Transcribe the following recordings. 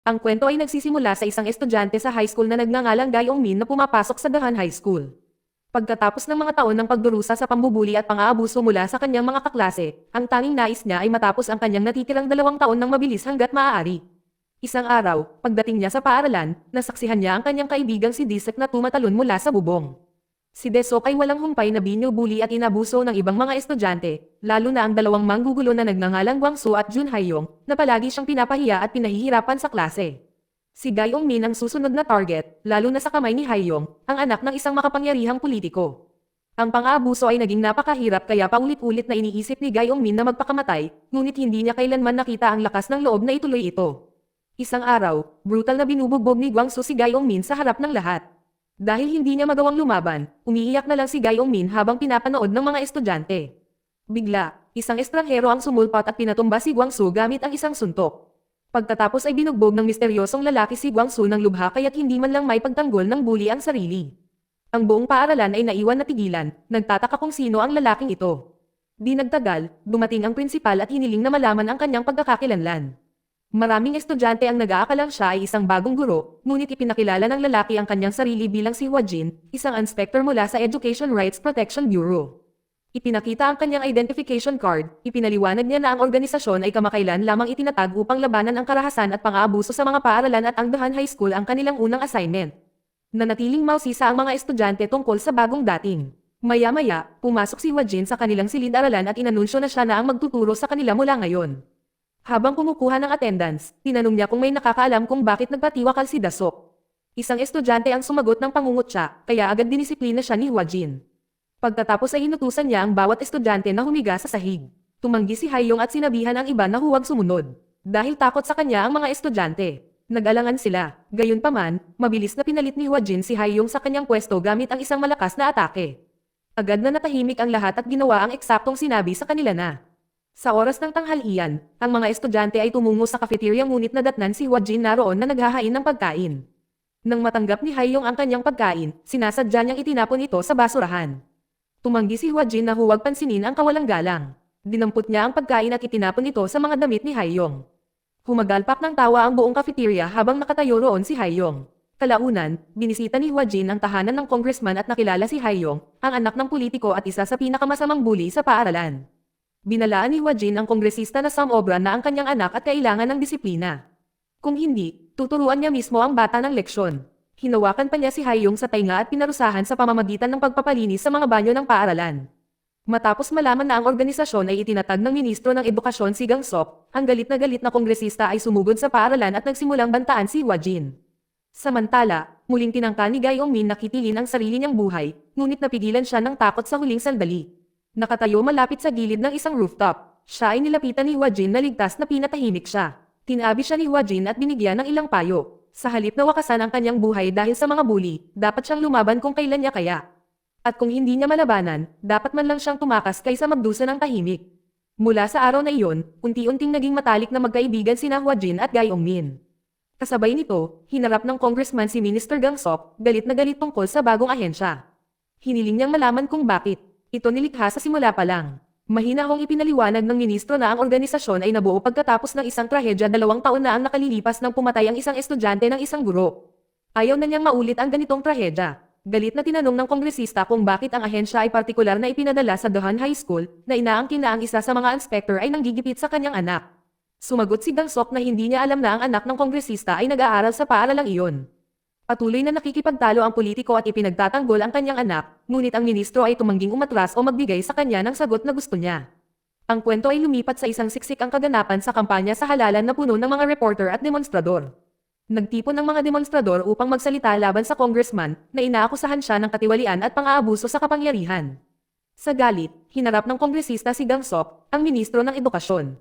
Ang kwento ay nagsisimula sa isang estudyante sa high school na nagngangalang Guy Ongmin na pumapasok sa Dahan High School. Pagkatapos ng mga taon ng pagdurusa sa pambubuli at pang-aabuso mula sa kanyang mga kaklase, ang tanging nais niya ay matapos ang kanyang natitirang 2 taon ng mabilis hanggat maaari. Isang araw, pagdating niya sa paaralan, nasaksihan niya ang kanyang kaibigang si Disek na tumatalon mula sa bubong. Si Desok ay walang humpay na binubuli at inabuso ng ibang mga estudyante, lalo na ang dalawang manggugulo na nagngangalang Guangsu at Jun Haiyong, na palagi siyang pinapahiya at pinahihirapan sa klase. Si Guy Ongmin ang susunod na target, lalo na sa kamay ni Haiyong, ang anak ng isang makapangyarihang politiko. Ang pang-aabuso ay naging napakahirap kaya paulit-ulit na iniisip ni Guy Ongmin na magpakamatay, ngunit hindi niya kailanman nakita ang lakas ng loob na ituloy ito. Isang araw, brutal na binubugbog ni Guangsu si Guy Ongmin sa harap ng lahat. Dahil hindi niya magawang lumaban, umiiyak na lang si Guy Ongmin habang pinapanood ng mga estudyante. Bigla, isang estranghero ang sumulpat at pinatumba si Guangsu gamit ang isang suntok. Pagkatapos ay binugbog ng misteryosong lalaki si Guangsu ng lubha kaya't hindi man lang may pagtanggol ng bully ang sarili. Ang buong paaralan ay naiwan na tigilan, nagtataka kung sino ang lalaking ito. Di nagtagal, dumating ang prinsipal at hiniling na malaman ang kanyang pagkakakilanlan. Maraming estudyante ang nag-aakalang siya ay isang bagong guro, ngunit ipinakilala ng lalaki ang kanyang sarili bilang si Hua Jin, isang inspector mula sa Education Rights Protection Bureau. Ipinakita ang kanyang identification card, ipinaliwanag niya na ang organisasyon ay kamakailan lamang itinatag upang labanan ang karahasan at pang-aabuso sa mga paaralan at ang Dahan High School ang kanilang unang assignment. Nanatiling mausisa ang mga estudyante tungkol sa bagong dating. Maya-maya, pumasok si Hua Jin sa kanilang silid-aralan at inanunsyo na siya na ang magtuturo sa kanila mula ngayon. Habang kumukuha ng attendance, tinanong niya kung may nakakaalam kung bakit nagpatiwakal si Dasok. Isang estudyante ang sumagot ng pangungutya, kaya agad dinisiplina siya ni Hua Jin. Pagkatapos ay inutusan niya ang bawat estudyante na humiga sa sahig. Tumanggi si Haiyong at sinabihan ang iba na huwag sumunod. Dahil takot sa kanya ang mga estudyante. Nag-alangan sila. Gayunpaman, mabilis na pinalit ni Hua Jin si Haiyong sa kanyang pwesto gamit ang isang malakas na atake. Agad na natahimik ang lahat at ginawa ang eksaktong sinabi sa kanila na. Sa oras ng tanghalian, ang mga estudyante ay tumungo sa cafeteria ngunit nadatnan si Hua Jin naroon na naghahain ng pagkain. Nang matanggap ni Haiyong ang kanyang pagkain, sinasadya niyang itinapon ito sa basurahan. Tumanggi si Hua Jin na huwag pansinin ang kawalang galang. Dinampot niya ang pagkain at itinapon ito sa mga damit ni Haiyong. Humagalpak ng tawa ang buong cafeteria habang nakatayo roon si Haiyong. Kalaunan, binisita ni Hua Jin ang tahanan ng congressman at nakilala si Haiyong, ang anak ng politiko at isa sa pinakamasamang bully sa paaralan. Binalaan ni Hua Jin ang kongresista na Samobra na ang kanyang anak at kailangan ng disiplina. Kung hindi, tuturuan niya mismo ang bata ng leksyon. Hinawakan pa niya si Haiyong sa tainga at pinarusahan sa pamamagitan ng pagpapalinis sa mga banyo ng paaralan. Matapos malaman na ang organisasyon ay itinatag ng Ministro ng Edukasyon si Gang Sok, ang galit na kongresista ay sumugod sa paaralan at nagsimulang bantaan si Hua Jin. Samantala, muling tinangka ni Guy Ongmin na kitilin ang sarili niyang buhay, ngunit napigilan siya ng takot sa huling sandali. Nakatayo malapit sa gilid ng isang rooftop. Siya ay nilapitan ni Hua Jin na ligtas na pinatahimik siya. Tinabi siya ni Hua Jin at binigyan ng ilang payo. Sa halip na wakasan ang kanyang buhay dahil sa mga bully, dapat siyang lumaban kung kailan niya kaya. At kung hindi niya malabanan, dapat man lang siyang tumakas kaysa magdusa ng tahimik. Mula sa araw na iyon, unti-unting naging matalik na magkaibigan sina Hua Jin at Guy Ongmin. Kasabay nito, hinarap ng congressman si Minister Gang Sok, galit na galit tungkol sa bagong ahensya. Hiniling niyang malaman kung bakit. Ito nilikha sa simula pa lang. Mahinahong ipinaliwanag ng ministro na ang organisasyon ay nabuo pagkatapos ng isang trahedya 2 taon na ang nakalilipas nang pumatay ang isang estudyante ng isang guro. Ayaw na niyang maulit ang ganitong trahedya. Galit na tinanong ng kongresista kung bakit ang ahensya ay partikular na ipinadala sa Dahan High School, na inaangkin na ang isa sa mga inspector ay nanggigipit sa kanyang anak. Sumagot si Gang Sok na hindi niya alam na ang anak ng kongresista ay nag-aaral sa paaralang iyon. Patuloy na nakikipagtalo ang politiko at ipinagtatanggol ang kanyang anak, ngunit ang ministro ay tumangging umatras o magbigay sa kanya ng sagot na gusto niya. Ang kwento ay lumipat sa isang siksik ang kaganapan sa kampanya sa halalan na puno ng mga reporter at demonstrador. Nagtipon ng mga demonstrador upang magsalita laban sa congressman na inaakusahan siya ng katiwalian at pang-aabuso sa kapangyarihan. Sa galit, hinarap ng kongresista si Gang Sok, ang ministro ng edukasyon.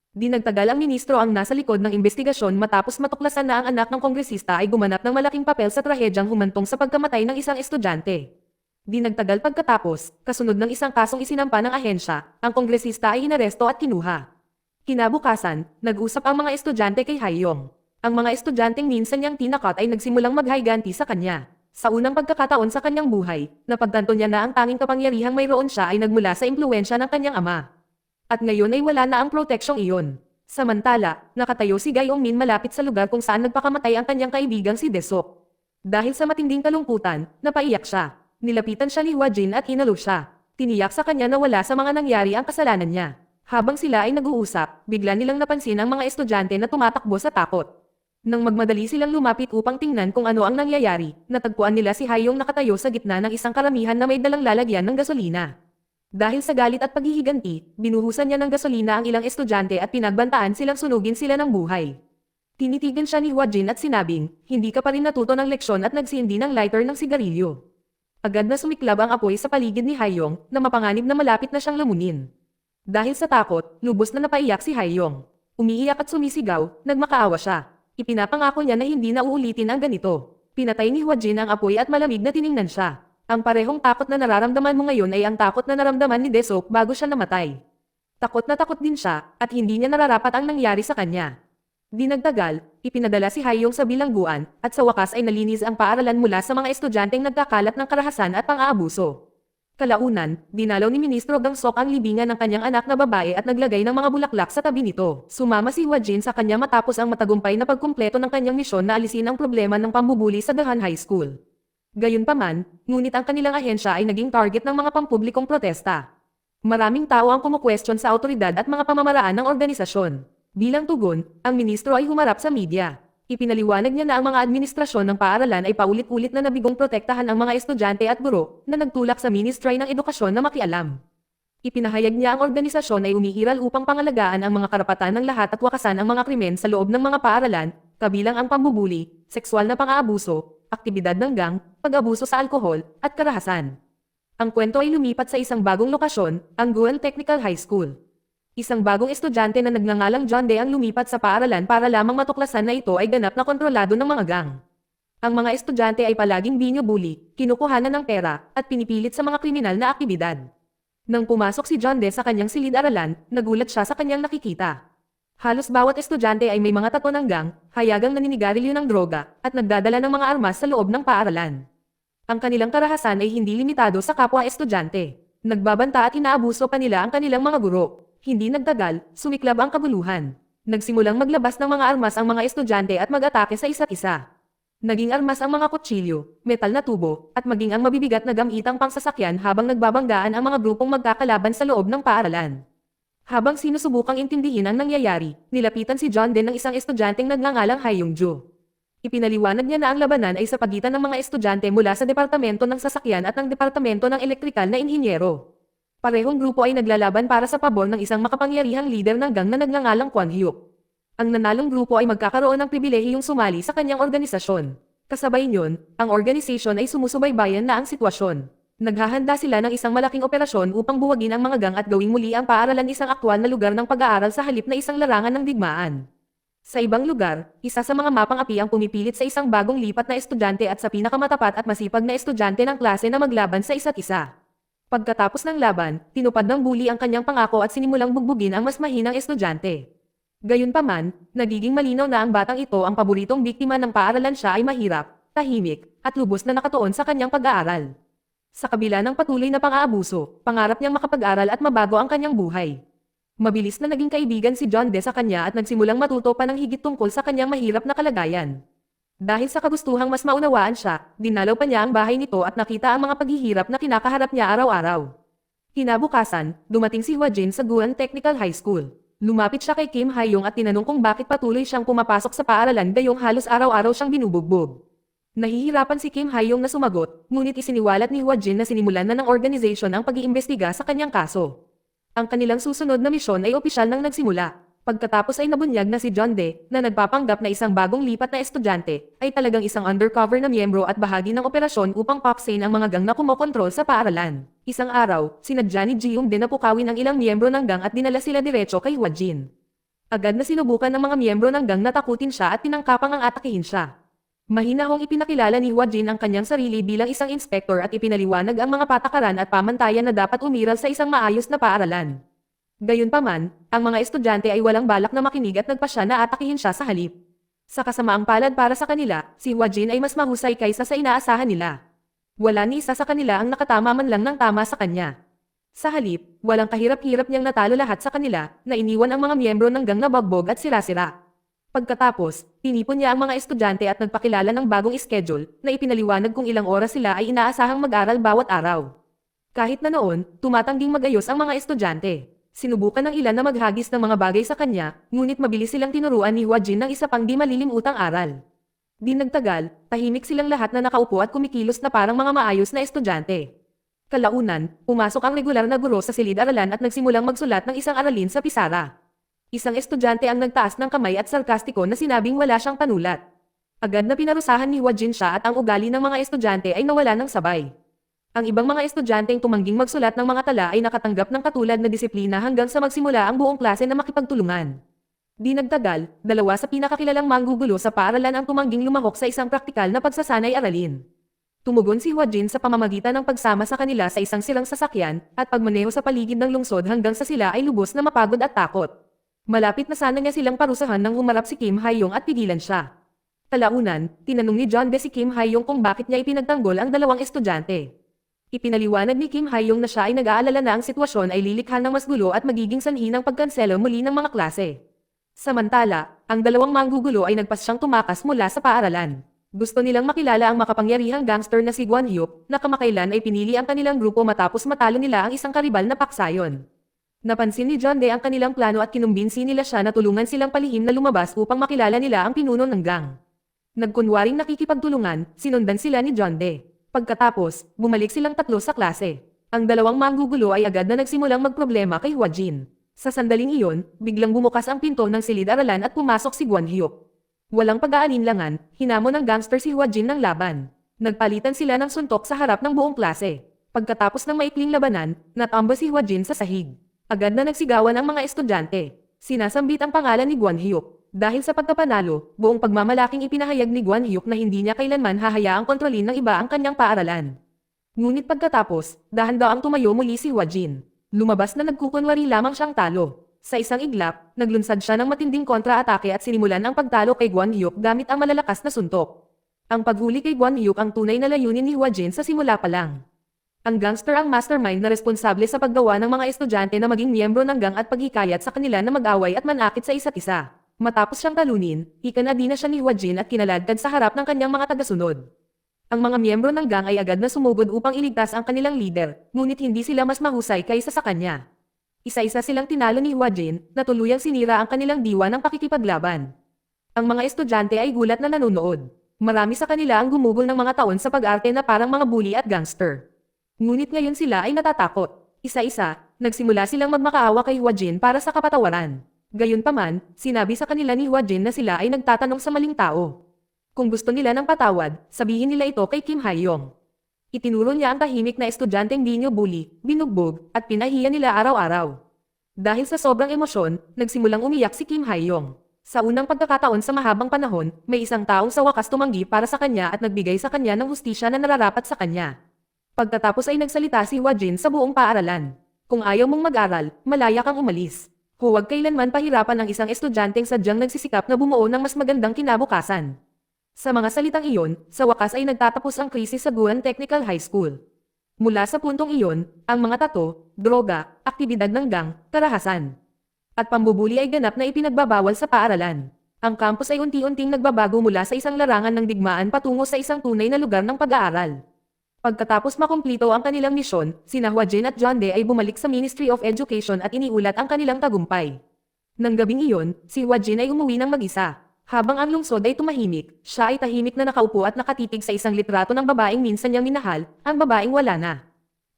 Di nagtagal ang ministro ang nasa likod ng investigasyon matapos matuklasan na ang anak ng kongresista ay gumanap ng malaking papel sa trahedyang humantong sa pagkamatay ng isang estudyante. Di nagtagal pagkatapos, kasunod ng isang kasong isinampa ng ahensya, ang kongresista ay inaresto at kinuha. Kinabukasan, nag-usap ang mga estudyante kay Haiyong. Ang mga estudyanteng minsan niyang tinakot ay nagsimulang maghayganti sa kanya. Sa unang pagkakataon sa kanyang buhay, napagtanto niya na ang tanging kapangyarihang mayroon siya ay nagmula sa impluwensya ng kanyang ama. At ngayon ay wala na ang proteksyong iyon. Samantala, nakatayo si Gayongmin malapit sa lugar kung saan nagpakamatay ang kanyang kaibigang si Desok. Dahil sa matinding kalungkutan, napaiyak siya. Nilapitan siya ni Hua Jin at hinalo siya. Tiniyak sa kanya na wala sa mga nangyari ang kasalanan niya. Habang sila ay nag-uusap, bigla nilang napansin ang mga estudyante na tumatakbo sa takot. Nang magmadali silang lumapit upang tingnan kung ano ang nangyayari, natagpuan nila si Haiyong nakatayo sa gitna ng isang karamihan na may dalang lalagyan ng gasolina. Dahil sa galit at paghihiganti, binuhusan niya ng gasolina ang ilang estudyante at pinagbantaan silang sunugin sila ng buhay. Tinitigan siya ni Hua Jin at sinabing, hindi ka pa rin natuto ng leksyon at nagsindi ng lighter ng sigarilyo. Agad na sumiklab ang apoy sa paligid ni Haiyong na mapanganib na malapit na siyang lamunin. Dahil sa takot, lubos na napaiyak si Haiyong. Umiiyak at sumisigaw, nagmakaawa siya. Ipinapangako niya na hindi na uulitin ang ganito. Pinatay ni Hua Jin ang apoy at malamig na tiningnan siya. Ang parehong takot na nararamdaman mo ngayon ay ang takot na naramdaman ni Desok bago siya namatay. Takot na takot din siya, at hindi niya nararapat ang nangyari sa kanya. Di nagtagal, ipinadala si Haiyong sa bilangguan, at sa wakas ay nalinis ang paaralan mula sa mga estudyanteng nagkakalat ng karahasan at pang-aabuso. Kalaunan, dinalaw ni Ministro Gang Sok ang libingan ng kanyang anak na babae at naglagay ng mga bulaklak sa tabi nito. Sumama si Hua Jin sa kanya matapos ang matagumpay na pagkumpleto ng kanyang misyon na alisin ang problema ng pambubuli sa Dahan High School. Gayunpaman, ngunit ang kanilang ahensya ay naging target ng mga pampublikong protesta. Maraming tao ang kumukwestiyon sa awtoridad at mga pamamaraan ng organisasyon. Bilang tugon, ang ministro ay humarap sa media. Ipinaliwanag niya na ang mga administrasyon ng paaralan ay paulit-ulit na nabigong protektahan ang mga estudyante at guro na nagtulak sa Ministry ng Edukasyon na makialam. Ipinahayag niya ang organisasyon ay umiiral upang pangalagaan ang mga karapatan ng lahat at wakasan ang mga krimen sa loob ng mga paaralan, kabilang ang pambubuli, sexual na pang-aabuso, aktibidad ng gang, pag-abuso sa alkohol, at karahasan. Ang kwento ay lumipat sa isang bagong lokasyon, ang Guan Technical High School. Isang bagong estudyante na nagngangalang John Dae ang lumipat sa paaralan para lamang matuklasan na ito ay ganap na kontrolado ng mga gang. Ang mga estudyante ay palaging binyo-bully, kinukuhanan ng pera, at pinipilit sa mga kriminal na aktibidad. Nang pumasok si John Dae sa kanyang silid-aralan, nagulat siya sa kanyang nakikita. Halos bawat estudyante ay may mga tato ng gang, hayagang naninigarilyo ng droga, at nagdadala ng mga armas sa loob ng paaralan. Ang kanilang karahasan ay hindi limitado sa kapwa estudyante. Nagbabanta at inaabuso pa nila ang kanilang mga guro. Hindi nagtagal, sumiklab ang kabuluhan. Nagsimulang maglabas ng mga armas ang mga estudyante at mag-atake sa isa't isa. Naging armas ang mga kutsilyo, metal na tubo, at maging ang mabibigat na gamitang pangsasakyan habang nagbabanggaan ang mga grupong magkakalaban sa loob ng paaralan. Habang sinusubukang intindihin ang nangyayari, nilapitan si John Dae ng isang estudyanteng nagngangalang Haiyong-ju. Ipinaliwanag niya na ang labanan ay sa pagitan ng mga estudyante mula sa Departamento ng Sasakyan at ng Departamento ng Elektrikal na Inhinyero. Parehong grupo ay naglalaban para sa pabor ng isang makapangyarihang lider ng gang na nagngangalang Kwon Hyuk. Ang nanalong grupo ay magkakaroon ng pribilehiyong sumali sa kanyang organisasyon. Kasabay niyon, ang organisasyon ay sumusubaybayan na ang sitwasyon. Naghahanda sila ng isang malaking operasyon upang buwagin ang mga gang at gawing muli ang paaralan isang aktwal na lugar ng pag-aaral sa halip na isang larangan ng digmaan. Sa ibang lugar, isa sa mga mapang api ang pumipilit sa isang bagong lipat na estudyante at sa pinakamatapat at masipag na estudyante ng klase na maglaban sa isa't isa. Pagkatapos ng laban, tinupad ng bully ang kanyang pangako at sinimulang bugbugin ang mas mahinang estudyante. Gayunpaman, nagiging malinaw na ang batang ito ang paboritong biktima ng paaralan. Siya ay mahirap, tahimik, at lubos na nakatuon sa kanyang pag-aaral. Sa kabila ng patuloy na pang-aabuso, pangarap niyang makapag-aral at mabago ang kanyang buhay. Mabilis na naging kaibigan si John Dae sa kanya at nagsimulang matuto pa ng higit tungkol sa kanyang mahirap na kalagayan. Dahil sa kagustuhang mas maunawaan siya, dinalaw pa niya ang bahay nito at nakita ang mga paghihirap na kinakaharap niya araw-araw. Kinabukasan, dumating si Hua Jin sa Guan Technical High School. Lumapit siya kay Kim Haiyong at tinanong kung bakit patuloy siyang pumapasok sa paaralan gayong halos araw-araw siyang binubugbog. Nahihirapan si Kim Haiyong na sumagot, ngunit isiniwalat ni Hua Jin na sinimulan na ng organization ang pag-iimbestiga sa kanyang kaso. Ang kanilang susunod na misyon ay opisyal nang nagsimula. Pagkatapos ay nabunyag na si John Dae, na nagpapanggap na isang bagong lipat na estudyante, ay talagang isang undercover na miyembro at bahagi ng operasyon upang paksain ang mga gang na kumokontrol sa paaralan. Isang araw, sinadya ni Ji-young din na pukawin ang ilang miyembro ng gang at dinala sila diretso kay Hua Jin. Agad na sinubukan ng mga miyembro ng gang na takutin siya at tinangkapang ang atakihin siya. Mahinahong ipinakilala ni Hua Jin ang kanyang sarili bilang isang inspektor at ipinaliwanag ang mga patakaran at pamantayan na dapat umiral sa isang maayos na paaralan. Gayunpaman, ang mga estudyante ay walang balak na makinig at nagpasya na atakihin siya sa halip. Sa kasamaang palad para sa kanila, si Hua Jin ay mas mahusay kaysa sa inaasahan nila. Wala ni isa sa kanila ang nakatama man lang ng tama sa kanya. Sa halip, walang kahirap-hirap niyang natalo lahat sa kanila, na iniwan ang mga miyembro ng gang na bagbog at sira-sira. Pagkatapos, tinipon niya ang mga estudyante at nagpakilala ng bagong schedule, na ipinaliwanag kung ilang oras sila ay inaasahang mag-aral bawat araw. Kahit na noon, tumatangging magayos ang mga estudyante. Sinubukan ng ilan na maghagis ng mga bagay sa kanya, ngunit mabilis silang tinuruan ni Huajin ng isa pang di malilimutang aral. Di nagtagal, tahimik silang lahat na nakaupo at kumikilos na parang mga maayos na estudyante. Kalaunan, pumasok ang regular na guro sa silid-aralan at nagsimulang magsulat ng isang aralin sa pisara. Isang estudyante ang nagtaas ng kamay at sarkastiko na sinabing wala siyang panulat. Agad na pinarusahan ni Huajin siya at ang ugali ng mga estudyante ay nawala ng sabay. Ang ibang mga estudyanteng tumangging magsulat ng mga tala ay nakatanggap ng katulad na disiplina hanggang sa magsimula ang buong klase na makipagtulungan. Di nagtagal, dalawa sa pinakakilalang manggugulo sa paaralan ang tumangging lumahok sa isang praktikal na pagsasanay aralin. Tumugon si Huajin sa pamamagitan ng pagsama sa kanila sa isang silang sasakyan at pagmaneho sa paligid ng lungsod hanggang sa sila ay lubos na mapagod at takot. Malapit na sana niya silang parusahan nang humarap si Kim Hae-yong at pigilan siya. Kalaunan, tinanong ni John De si Kim Hae-yong kung bakit niya ipinagtanggol ang dalawang estudyante. Ipinaliwanag ni Kim Hae-yong na siya ay nag-aalala na ang sitwasyon ay lilikha ng mas gulo at magiging sanhi ng pagkanselo muli ng mga klase. Samantala, ang dalawang manggugulo ay nagpasyang tumakas mula sa paaralan. Gusto nilang makilala ang makapangyarihang gangster na si Guan Hyuk, na kamakailan ay pinili ang kanilang grupo matapos matalo nila ang isang karibal na paksayon. Napansin ni John De ang kanilang plano at kinumbinsi nila siya na tulungan silang palihim na lumabas upang makilala nila ang pinuno ng gang. Nagkunwaring nakikipagtulungan, sinundan sila ni John De. Pagkatapos, bumalik silang tatlo sa klase. Ang dalawang manggugulo ay agad na nagsimulang magproblema kay Huajin. Sa sandaling iyon, biglang bumukas ang pinto ng silid-aralan at pumasok si Guan Hyuk. Walang pag-aalinlangan, hinamon ng gangster si Huajin ng laban. Nagpalitan sila ng suntok sa harap ng buong klase. Pagkatapos ng maikling labanan, natamba si Huajin sa sahig. Agad na nagsigawan ang mga estudyante. Sinasambit ang pangalan ni Guan Hyuk. Dahil sa pagkapanalo, buong pagmamalaking ipinahayag ni Guan Hyuk na hindi niya kailanman hahayaang kontrolin ng iba ang kanyang paaralan. Ngunit pagkatapos, dahan-daang tumayo muli si Huajin. Lumabas na nagkukunwari lamang siyang talo. Sa isang iglap, naglunsad siya ng matinding kontra-atake at sinimulan ang pagtalo kay Guan Hyuk gamit ang malalakas na suntok. Ang paghuli kay Guan Hyuk ang tunay na layunin ni Huajin sa simula pa lang. Ang gangster ang mastermind na responsable sa paggawa ng mga estudyante na maging miyembro ng gang at paghikayat sa kanila na mag-away at manakit sa isa't isa. Matapos siyang talunin, ikanadi na siya ni Huajin at kinaladkad sa harap ng kanyang mga tagasunod. Ang mga miyembro ng gang ay agad na sumugod upang iligtas ang kanilang leader, ngunit hindi sila mas mahusay kaysa sa kanya. Isa-isa silang tinalo ni Huajin, na tuluyang sinira ang kanilang diwa ng pakikipaglaban. Ang mga estudyante ay gulat na nanonood. Marami sa kanila ang gumugol ng mga taon sa pag-arte na parang mga bully at gangster. Ngunit ngayon sila ay natatakot. Isa-isa, nagsimula silang magmakaawa kay Huajin para sa kapatawaran. Gayunpaman, sinabi sa kanila ni Huajin na sila ay nagtatanong sa maling tao. Kung gusto nila ng patawad, sabihin nila ito kay Kim Hae-yong. Itinuro niya ang tahimik na estudyanteng di niyo bully, binugbog, at pinahiya nila araw-araw. Dahil sa sobrang emosyon, nagsimulang umiyak si Kim Hae-yong. Sa unang pagkakataon sa mahabang panahon, may isang taong sa wakas tumanggi para sa kanya at nagbigay sa kanya ng hustisya na nararapat sa kanya. Pagkatapos ay nagsalita si Huajin sa buong paaralan. Kung ayaw mong mag-aral, malaya kang umalis. Huwag kailanman pahirapan ang isang estudyanteng sadyang nagsisikap na bumuo ng mas magandang kinabukasan. Sa mga salitang iyon, sa wakas ay nagtatapos ang krisis sa Guan Technical High School. Mula sa puntong iyon, ang mga tato, droga, aktibidad ng gang, karahasan, at pambubuli ay ganap na ipinagbabawal sa paaralan. Ang campus ay unti-unting nagbabago mula sa isang larangan ng digmaan patungo sa isang tunay na lugar ng pag-aaral. Pagkatapos makumplito ang kanilang misyon, sina Huajin at John De ay bumalik sa Ministry of Education at iniulat ang kanilang tagumpay. Nang gabing iyon, si Huajin ay umuwi ng mag-isa. Habang ang lungsod ay tumahimik, siya ay tahimik na nakaupo at nakatitig sa isang litrato ng babaeng minsan niyang minahal, ang babaeng wala na.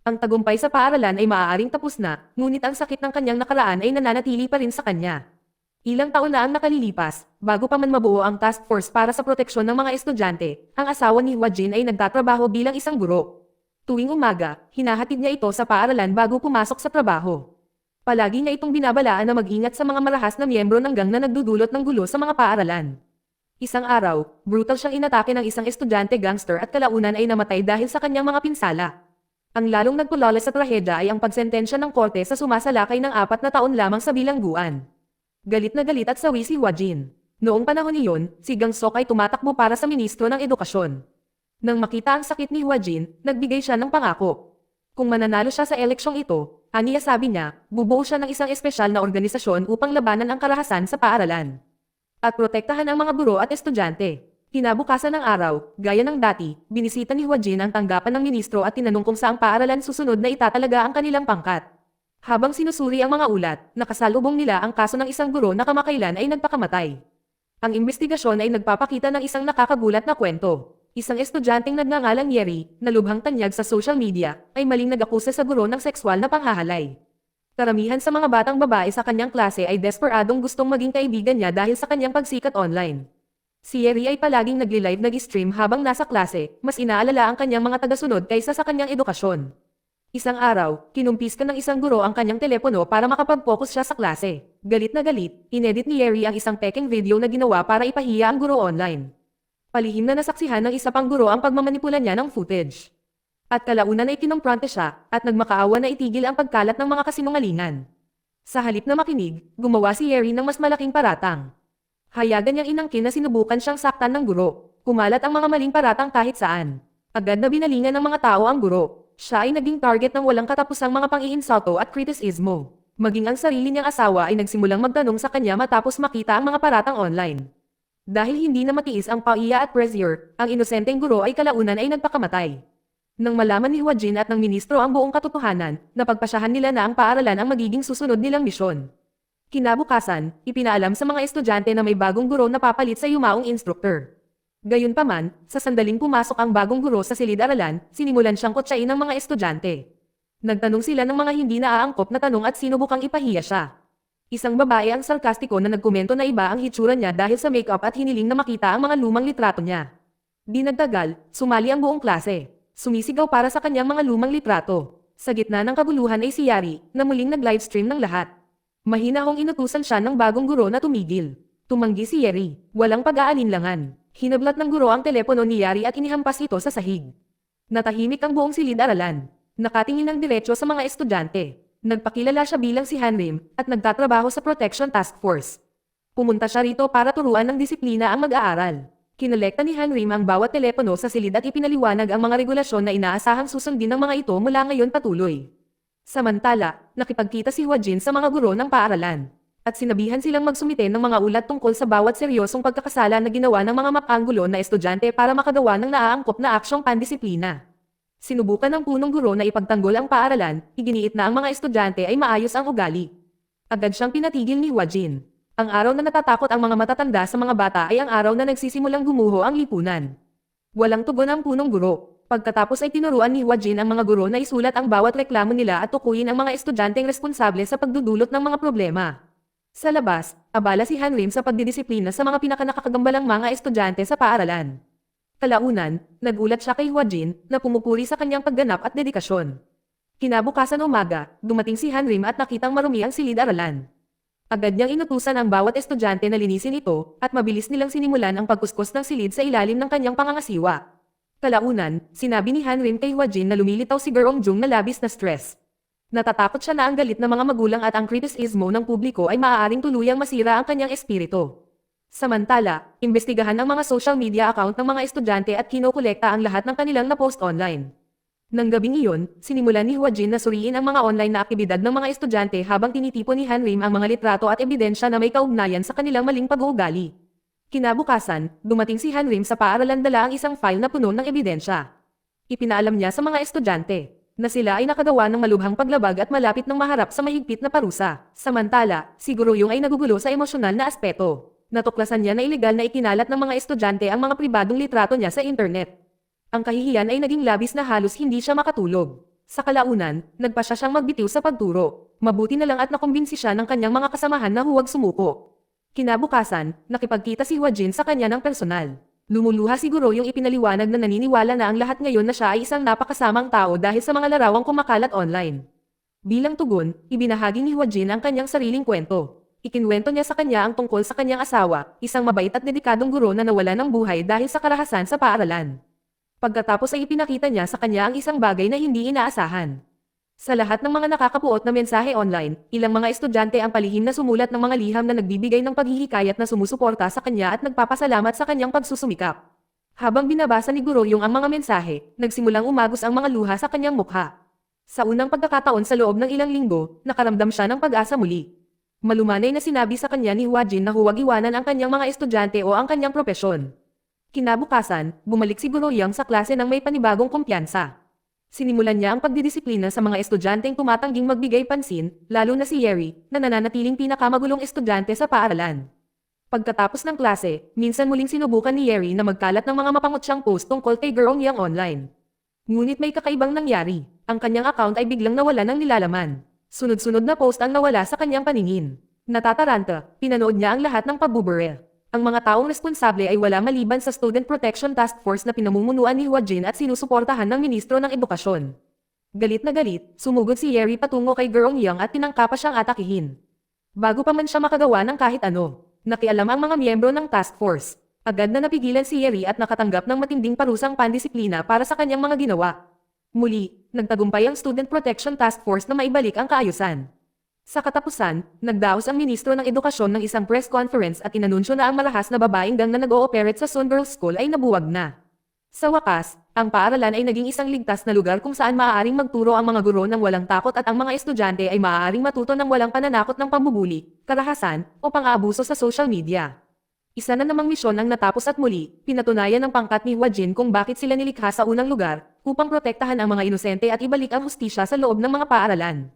Ang tagumpay sa paaralan ay maaaring tapos na, ngunit ang sakit ng kanyang nakaraan ay nananatili pa rin sa kanya. Ilang taon na ang nakalilipas, bago pa man mabuo ang task force para sa proteksyon ng mga estudyante, ang asawa ni Huajin ay nagtatrabaho bilang isang guro. Tuwing umaga, hinahatid niya ito sa paaralan bago pumasok sa trabaho. Palagi niya itong binabalaan na mag-ingat sa mga marahas na miyembro ng gang na nagdudulot ng gulo sa mga paaralan. Isang araw, brutal siyang inatake ng isang estudyante gangster at kalaunan ay namatay dahil sa kanyang mga pinsala. Ang lalong nagpulala sa trahedya ay ang pagsentensya ng korte sa sumasalakay ng 4 na taon lamang sa bilangguan. Galit na galit at sawi si Huajin. Noong panahon iyon, si Gang Sok ay tumatakbo para sa ministro ng edukasyon. Nang makita ang sakit ni Huajin, nagbigay siya ng pangako. Kung mananalo siya sa eleksyong ito, Aniya sabi niya, bubuo siya ng isang espesyal na organisasyon upang labanan ang karahasan sa paaralan. At protektahan ang mga guro at estudyante. Kinabukasan ng araw, gaya ng dati, binisita ni Huajin ang tanggapan ng ministro at tinanong kung saang paaralan susunod na itatalaga ang kanilang pangkat. Habang sinusuri ang mga ulat, nakasalubong nila ang kaso ng isang guro na kamakailan ay nagpakamatay. Ang investigasyon ay nagpapakita ng isang nakakagulat na kwento. Isang estudyanteng nagngangalang Yeri, na lubhang tanyag sa social media, ay maling nag-akusa sa guro ng sexual na panghahalay. Karamihan sa mga batang babae sa kanyang klase ay desperadong gustong maging kaibigan niya dahil sa kanyang pagsikat online. Si Yeri ay palaging nagli-live nag-stream habang nasa klase, mas inaalala ang kanyang mga tagasunod kaysa sa kanyang edukasyon. Isang araw, kinumpiska ng isang guro ang kanyang telepono para makapag-focus siya sa klase. Galit na galit, inedit ni Yeri ang isang peking video na ginawa para ipahiya ang guro online. Palihim na nasaksihan ng isa pang guro ang pagmamanipula niya ng footage. At kalaunan ay kinumpronte siya, at nagmakaawa na itigil ang pagkalat ng mga kasinungalingan. Sa halip na makinig, gumawa si Yeri ng mas malaking paratang. Hayagan niyang inangkin na sinubukan siyang saktan ng guro. Kumalat ang mga maling paratang kahit saan. Agad na binalingan ng mga tao ang guro. Siya ay naging target ng walang katapusang mga pang-iinsulto at kritisismo. Maging ang sarili niyang asawa ay nagsimulang magtanong sa kanya matapos makita ang mga paratang online. Dahil hindi na matiis ang paiya at pressure, ang inosenteng guro ay kalaunan ay nagpakamatay. Nang malaman ni Huajin at ng ministro ang buong katotohanan, napagpasyahan nila na ang paaralan ang magiging susunod nilang misyon. Kinabukasan, ipinaalam sa mga estudyante na may bagong guro na papalit sa yumaong instructor. Gayunpaman, sa sandaling pumasok ang bagong guro sa silid-aralan, sinimulan siyang kotsain ng mga estudyante. Nagtanong sila ng mga hindi naaangkop na tanong at sinubukang ipahiya siya. Isang babae ang sarkastiko na nagkomento na iba ang hitsura niya dahil sa makeup at hiniling na makita ang mga lumang litrato niya. Di nagtagal, sumali ang buong klase. Sumisigaw para sa kanyang mga lumang litrato. Sa gitna ng kaguluhan ay si Yari, na muling nag-livestream ng lahat. Mahinahong inutusan siya ng bagong guro na tumigil. Tumanggi si Yeri, walang pag-aalinlangan. Hinablat ng guro ang telepono ni Yari at inihampas ito sa sahig. Natahimik ang buong silid-aralan. Nakatingin ng diretso sa mga estudyante. Nagpakilala siya bilang si Hanrim at nagtatrabaho sa Protection Task Force. Pumunta siya rito para turuan ng disiplina ang mag-aaral. Kinolekta ni Hanrim ang bawat telepono sa silid at ipinaliwanag ang mga regulasyon na inaasahang susundin ng mga ito mula ngayon patuloy. Samantala, nakipagkita si Huajin sa mga guro ng paaralan. At sinabihan silang magsumite ng mga ulat tungkol sa bawat seryosong pagkakasala na ginawa ng mga mapanggulo na estudyante para makagawa ng naaangkop na aksyong pandisiplina. Sinubukan ng punong guro na ipagtanggol ang paaralan, iginiit na ang mga estudyante ay maayos ang ugali. Agad siyang pinatigil ni Huajin. Ang araw na natatakot ang mga matatanda sa mga bata ay ang araw na nagsisimulang gumuho ang lipunan. Walang tugon ang punong guro. Pagkatapos ay tinuruan ni Huajin ang mga guro na isulat ang bawat reklamo nila at tukuyin ang mga estudyanteng responsable sa pagdudulot ng mga problema. Sa labas, abala si Hanrim sa pagdidisiplina sa mga pinakanakakagambalang mga estudyante sa paaralan. Kalaunan, nagulat siya kay Huajin na pumupuri sa kanyang pagganap at dedikasyon. Kinabukasan umaga, dumating si Hanrim at nakitang marumi ang silid-aralan. Agad niyang inutusan ang bawat estudyante na linisin ito at mabilis nilang sinimulan ang pagkuskus ng silid sa ilalim ng kanyang pangangasiwa. Kalaunan, sinabi ni Hanrim kay Huajin na lumilitaw si Gerong Jung na labis na stress. Natatakot siya na ang galit ng mga magulang at ang kritisismo ng publiko ay maaaring tuluyang masira ang kanyang espiritu. Samantala, imbestigahan ng mga social media account ng mga estudyante at kinokolekta ang lahat ng kanilang na-post online. Nang gabing iyon, sinimulan ni Huajin na suriin ang mga online na aktibidad ng mga estudyante habang tinitipon ni Hanrim ang mga litrato at ebidensya na may kaugnayan sa kanilang maling pag-uugali. Kinabukasan, dumating si Hanrim sa paaralan dala ang isang file na puno ng ebidensya. Ipinaalam niya sa mga estudyante na sila ay nakagawa ng malubhang paglabag at malapit ng maharap sa mahigpit na parusa. Samantala, siguro yung ay nagugulo sa emosyonal na aspeto. Natuklasan niya na ilegal na ikinalat ng mga estudyante ang mga pribadong litrato niya sa internet. Ang kahihiyan ay naging labis na halos hindi siya makatulog. Sa kalaunan, nagpa siya siyang magbitiw sa pagturo. Mabuti na lang at nakumbinsi siya ng kanyang mga kasamahan na huwag sumuko. Kinabukasan, nakipagkita si Huajin sa kanya ng personal. Lumuluha siguro yung ipinaliwanag na naniniwala na ang lahat ngayon na siya ay isang napakasamang tao dahil sa mga larawang kumakalat online. Bilang tugon, ibinahagi ni Huajin ang kanyang sariling kwento. Ikinwento niya sa kanya ang tungkol sa kanyang asawa, isang mabait at dedikadong guro na nawala ng buhay dahil sa karahasan sa paaralan. Pagkatapos ay ipinakita niya sa kanya ang isang bagay na hindi inaasahan. Sa lahat ng mga nakakapuot na mensahe online, ilang mga estudyante ang palihim na sumulat ng mga liham na nagbibigay ng paghihikayat na sumusuporta sa kanya at nagpapasalamat sa kanyang pagsusumikap. Habang binabasa ni Guro yung ang mga mensahe, nagsimulang umagos ang mga luha sa kanyang mukha. Sa unang pagkakataon sa loob ng ilang linggo, nakaramdam siya ng pag-asa muli. Malumanay na sinabi sa kanya ni Hwa Jin na huwag iwanan ang kanyang mga estudyante o ang kanyang propesyon. Kinabukasan, bumalik si Guro Yang sa klase ng may panibagong kumpiyansa. Sinimulan niya ang pagdidisiplina sa mga estudyanteng tumatangging magbigay pansin, lalo na si Yeri, na nananatiling pinakamagulong estudyante sa paaralan. Pagkatapos ng klase, minsan muling sinubukan ni Yeri na magkalat ng mga mapangutsyang post tungkol kay Guro Yang online. Ngunit may kakaibang nangyari. Ang kanyang account ay biglang nawala ng nilalaman. Sunod-sunod na post ang nawala sa kanyang paningin. Natataranta, pinanood niya ang lahat ng pagbuburel. Ang mga taong responsable ay wala maliban sa Student Protection Task Force na pinamumunuan ni Hwa Jin at sinusuportahan ng Ministro ng Edukasyon. Galit na galit, sumugod si Yeri patungo kay Guro Yang at tinangka pa siyang atakihin. Bago pa man siya makagawa ng kahit ano, nakialam ang mga miyembro ng task force. Agad na napigilan si Yeri at nakatanggap ng matinding parusang pandisiplina para sa kanyang mga ginawa. Muli, nagtagumpay ang Student Protection Task Force na maibalik ang kaayusan. Sa katapusan, nagdaos ang Ministro ng Edukasyon ng isang press conference at inanunsyo na ang marahas na babaeng gang na nag-ooperate sa Sun Girls School ay nabuwag na. Sa wakas, ang paaralan ay naging isang ligtas na lugar kung saan maaaring magturo ang mga guro ng walang takot at ang mga estudyante ay maaaring matuto ng walang pananakot ng pambubuli, karahasan, o pang-aabuso sa social media. Isa na namang misyon ang natapos at muli, pinatunayan ng pangkat ni Hwa Jin kung bakit sila nilikha sa unang lugar, upang protektahan ang mga inosente at ibalik ang hustisya sa loob ng mga paaralan.